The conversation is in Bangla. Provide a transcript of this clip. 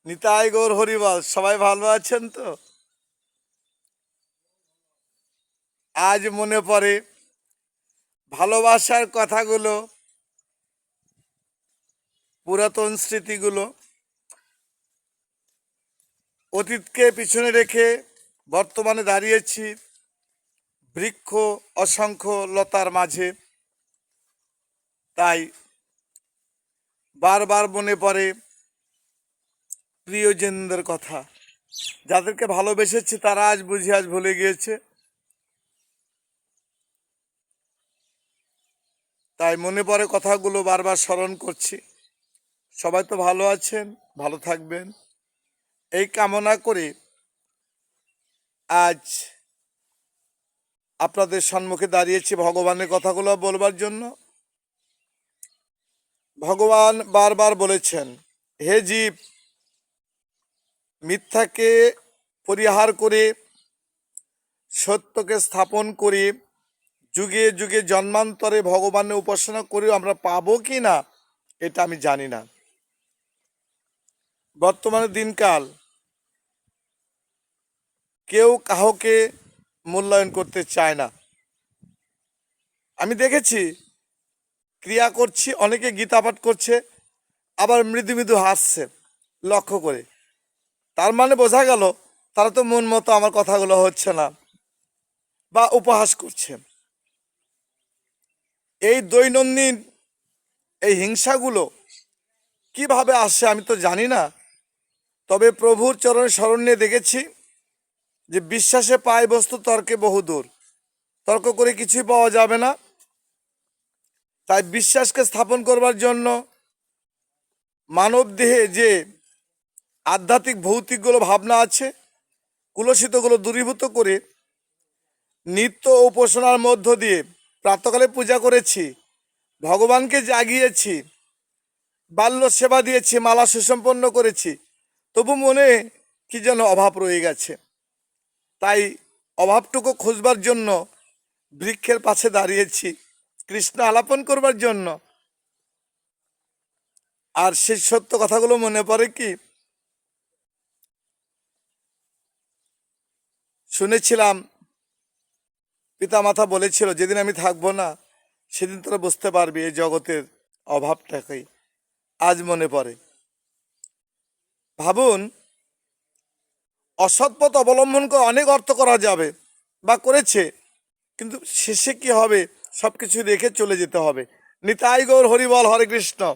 নিতাই গৌর হরিবল। সবাই ভালো আছেন তো? আজ মনে পড়ে ভালোবাসার কথাগুলো, পুরাতন স্মৃতিগুলো। অতীতকে পিছনে রেখে বর্তমানে দাঁড়িয়েছি বৃক্ষ অসংখ্য লতার মাঝে। তাই বারবার মনে পড়ে প্রিয়জনদের কথা। যাদেরকে ভালোবেসেছি তারা আজ বুঝি আজ ভুলে গিয়েছে। তাই মনে পড়ে কথাগুলো, বারবার স্মরণ করছি। সবাই তো ভালো আছেন, ভালো থাকবেন এই কামনা করে আজ আপনাদের সম্মুখে দাঁড়িয়েছি ভগবানের কথাগুলো বলবার জন্য। ভগবান বারবার বলেছেন, হে জীব, মিথ্যাকে পরিহার করে সত্যকে স্থাপন করে যুগে যুগে জন্মান্তরে ভগবানের উপাসনা করেও আমরা পাবো কি না এটা আমি জানি না। বর্তমানে দিনকাল কেউ কাউকে মূল্যায়ন করতে চায় না। আমি দেখেছি ক্রিয়া করছি, অনেকে গীতা পাঠ করছে, আবার মৃদু মৃদু হাসছে লক্ষ্য করে। তার মানে বোঝা গেল তারা তো মন মতো আমার কথাগুলো হচ্ছে না, বা উপহাস করছে। এই দৈনন্দিন এই হিংসাগুলো কিভাবে আসে আমি তো জানি না। তবে প্রভুর চরণে শরণ নিয়ে দেখেছি যে বিশ্বাসে পায় বস্তু তর্কে বহুদূর। তর্ক করে কিছুই পাওয়া যাবে না। তাই বিশ্বাসকে স্থাপন করবার জন্য মানব দেহে যে আধ্যাত্মিক ভৌতিকগুলো ভাবনা আছে, কুলসিতগুলো দূরীভূত করে নিত্য উপাসনার মধ্য দিয়ে প্রাতকালে পূজা করেছি, ভগবানকে জাগিয়েছি, বাল্য সেবা দিয়েছি, মালা সুসম্পন্ন করেছি, তবু মনে কি যেন অভাব রয়ে গেছে। তাই অভাবটুকু খুঁজবার জন্য বৃক্ষের পাশে দাঁড়িয়েছি কৃষ্ণ আলাপন করবার জন্য। আর সেই সত্য কথাগুলো মনে পড়ে কি, শুনেছিলাম পিতামাতা বলেছিল, যেদিন আমি থাকবো না সেদিন তোরা বুঝতে পারবি এই জগতের অভাবটাকেই। আজ মনে পড়ে। ভাবুন, অসৎ পথ অবলম্বন করে অনেক অর্থ করা যাবে বা করেছে, কিন্তু শেষে কি হবে? সব কিছু রেখে চলে যেতে হবে। নিতাই গৌর হরিবল, হরে কৃষ্ণ।